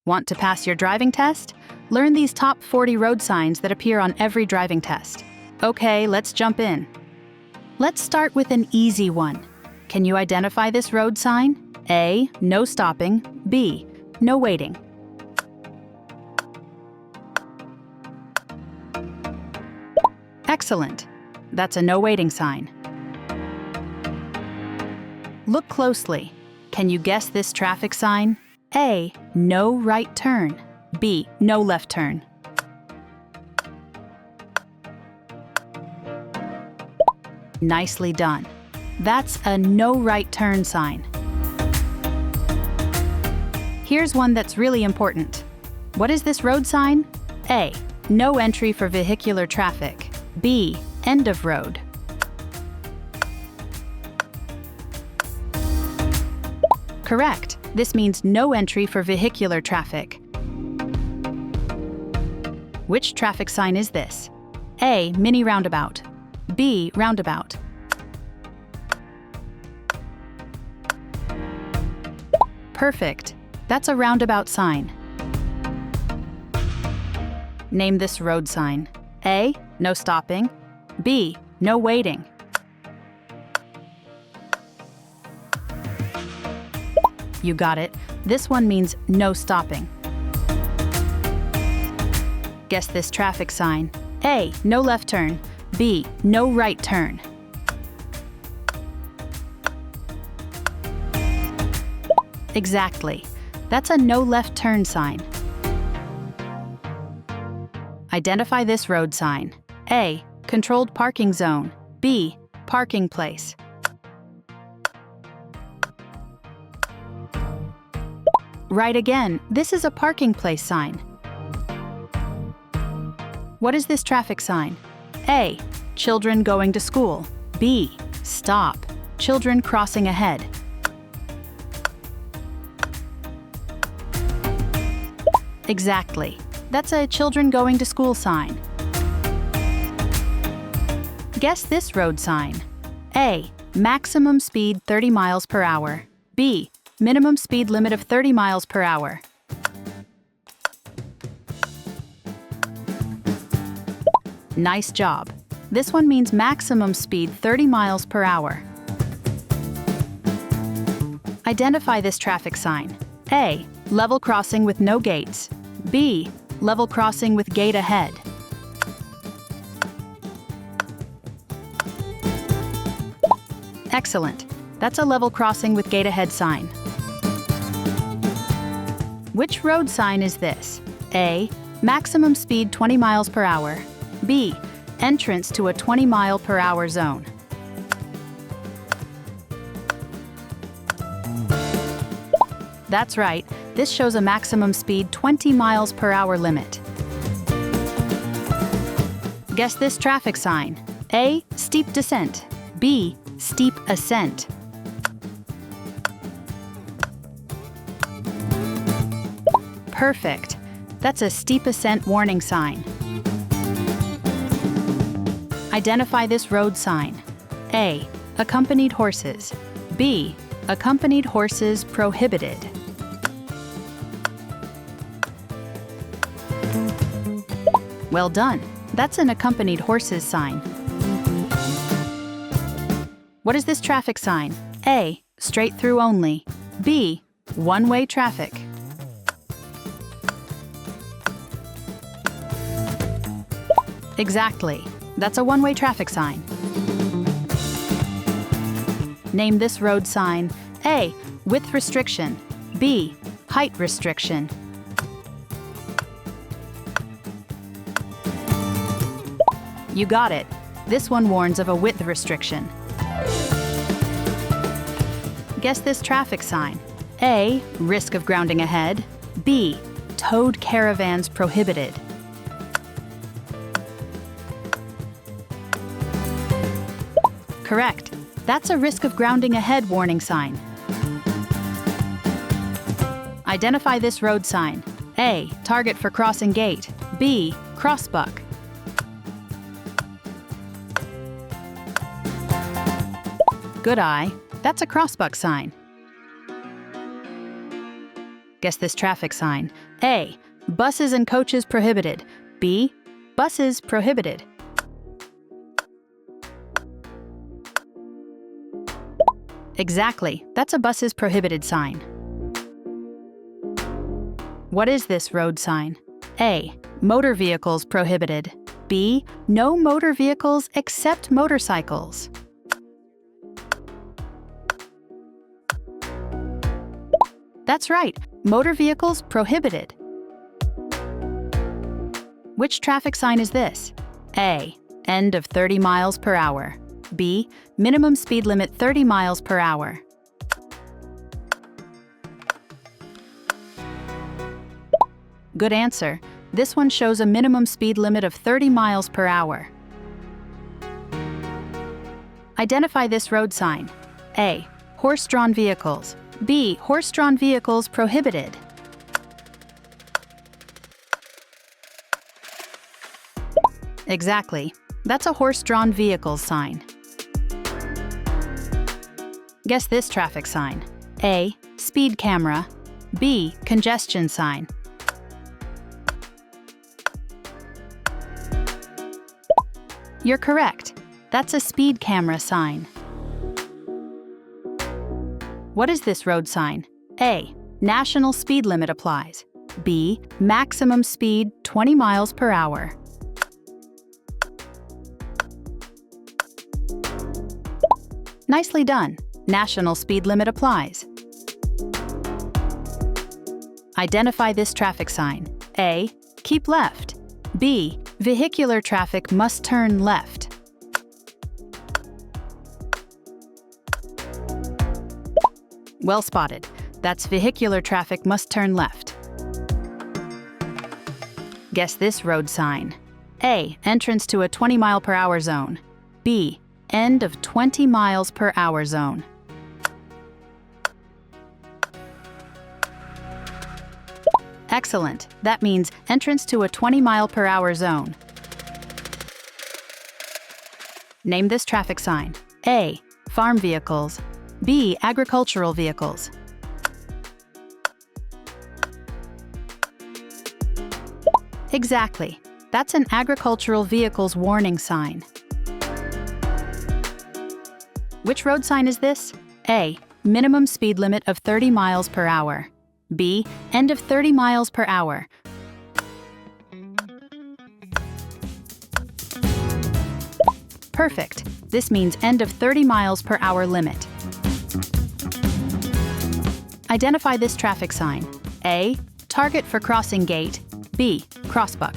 Want to pass your driving test? Learn these top 40 road signs that appear on every driving test. Okay, let's jump in. Let's start with an easy one. Can you identify this road sign? A. No stopping. B. No waiting. Excellent. That's a no waiting sign. Look closely. Can you guess this traffic sign? A. No right turn. B. No left turn. Nicely done. That's a no right turn sign. Here's one that's really important. What is this road sign? A. No entry for vehicular traffic. B. End of road. Correct. This means no entry for vehicular traffic. Which traffic sign is this? A. Mini roundabout. B. Roundabout. Perfect. That's a roundabout sign. Name this road sign. A. No stopping. B. No waiting. You got it. This one means no stopping. Guess this traffic sign. A. No left turn. B. No right turn. Exactly. That's a no left turn sign. Identify this road sign. A. Controlled parking zone. B. Parking place. Right again. This is a parking place sign. What is this traffic sign? A. Children going to school. B. Stop. Children crossing ahead. Exactly. That's a children going to school sign. Guess this road sign. A. Maximum speed 30 miles per hour. B. Minimum speed limit of 30 miles per hour. Nice job. This one means maximum speed 30 miles per hour. Identify this traffic sign. A. Level crossing with no gates. B. Level crossing with gate ahead. Excellent. That's a level crossing with gate ahead sign. Which road sign is this? A. Maximum speed 20 miles per hour. B. Entrance to a 20 mile per hour zone. That's right. This shows a maximum speed 20 miles per hour limit. Guess this traffic sign. A. Steep descent. B. Steep ascent. Perfect. That's a steep ascent warning sign. Identify this road sign. A. Accompanied horses. B. Accompanied horses prohibited. Well done. That's an accompanied horses sign. What is this traffic sign? A. Straight through only. B. One-way traffic. Exactly. That's a one-way traffic sign. Name this road sign. A. Width restriction. B. Height restriction. You got it. This one warns of a width restriction. Guess this traffic sign. A. Risk of grounding ahead. B. Towed caravans prohibited. Correct. That's a risk of grounding ahead warning sign. Identify this road sign. A. Target for crossing gate. B. Crossbuck. Good eye. That's a crossbuck sign. Guess this traffic sign. A. Buses and coaches prohibited. B. Buses prohibited. Exactly, that's a buses prohibited sign. What is this road sign? A. Motor vehicles prohibited. B. No motor vehicles except motorcycles. That's right, motor vehicles prohibited. Which traffic sign is this? A. End of 30 miles per hour. B. Minimum speed limit 30 miles per hour. Good answer. This one shows a minimum speed limit of 30 miles per hour. Identify this road sign. A. Horse-drawn vehicles. B. Horse-drawn vehicles prohibited. Exactly. That's a horse-drawn vehicles sign. Guess this traffic sign. A. Speed camera. B. Congestion sign. You're correct. That's a speed camera sign. What is this road sign? A. National speed limit applies. B. Maximum speed 20 miles per hour. Nicely done. National speed limit applies. Identify this traffic sign. A. Keep left. B. Vehicular traffic must turn left. Well spotted. That's vehicular traffic must turn left. Guess this road sign. A. Entrance to a 20 mile per hour zone. B. End of 20 miles per hour zone. Excellent. That means entrance to a 20 mile per hour zone. Name this traffic sign. A. Farm vehicles. B. Agricultural vehicles. Exactly. That's an agricultural vehicles warning sign. Which road sign is this? A. Minimum speed limit of 30 miles per hour. B. End of 30 miles per hour. Perfect. This means end of 30 miles per hour limit. Identify this traffic sign. A. Target for crossing gate. B. Crossbuck.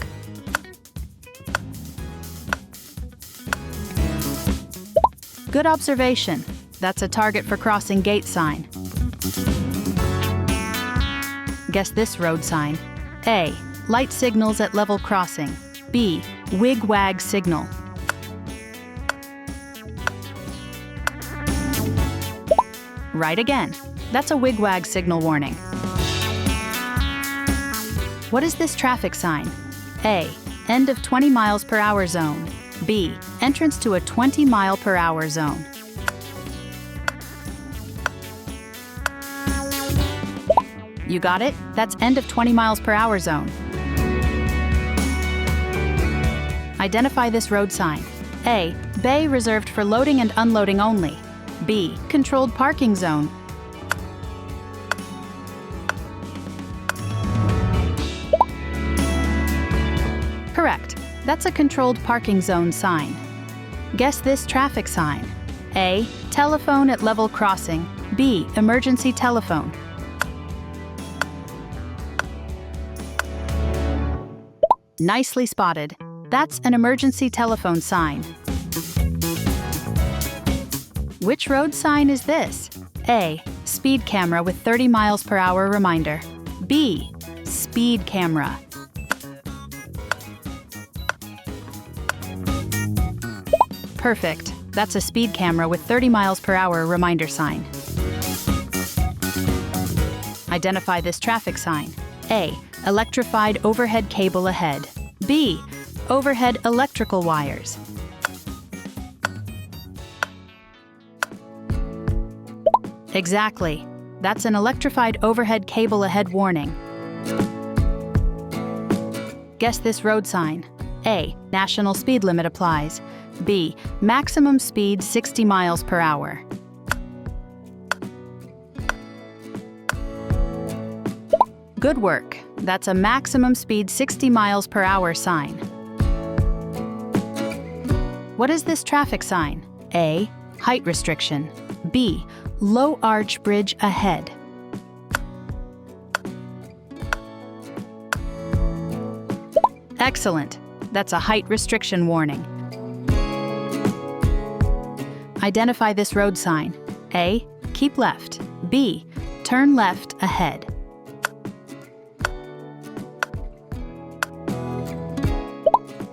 Good observation. That's a target for crossing gate sign. Guess this road sign. A. Light signals at level crossing. B. Wig-wag signal. Right again. That's a wig-wag signal warning. What is this traffic sign? A. End of 20 miles per hour zone. B. Entrance to a 20 mile per hour zone. You got it? That's end of 20 miles per hour zone. Identify this road sign. A. Bay reserved for loading and unloading only. B. Controlled parking zone. Correct. That's a controlled parking zone sign. Guess this traffic sign. A. Telephone at level crossing. B. Emergency telephone. Nicely spotted. That's an emergency telephone sign. Which road sign is this? A. Speed camera with 30 miles per hour reminder. B. Speed camera. Perfect. That's a speed camera with 30 miles per hour reminder sign. Identify this traffic sign. A. Electrified overhead cable ahead. B. Overhead electrical wires. Exactly. That's an electrified overhead cable ahead warning. Guess this road sign. A. National speed limit applies. B. Maximum speed 60 miles per hour. Good work. That's a maximum speed 60 miles per hour sign. What is this traffic sign? A. Height restriction. B. Low arch bridge ahead. Excellent. That's a height restriction warning. Identify this road sign. A. Keep left. B. Turn left ahead.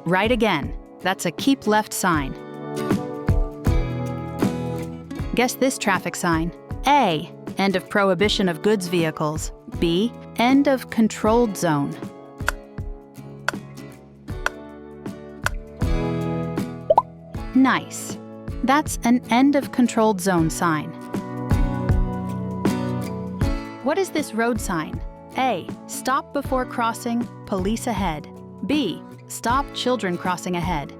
Right again. That's a keep left sign. Guess this traffic sign. A. End of prohibition of goods vehicles. B. End of controlled zone. Nice. That's an end of controlled zone sign. What is this road sign? A. Stop before crossing, police ahead. B. Stop children crossing ahead.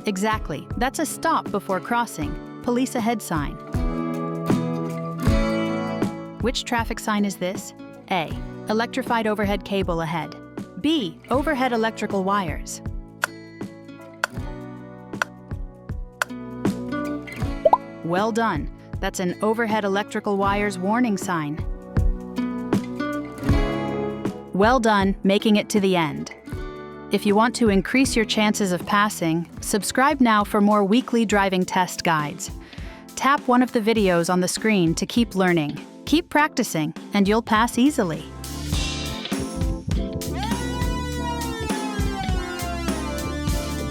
Exactly. That's a stop before crossing, police ahead sign. Which traffic sign is this? A. Electrified overhead cable ahead. B. Overhead electrical wires. Well done. That's an overhead electrical wires warning sign. Well done making it to the end. If you want to increase your chances of passing, subscribe now for more weekly driving test guides. Tap one of the videos on the screen to keep learning. Keep practicing, and you'll pass easily.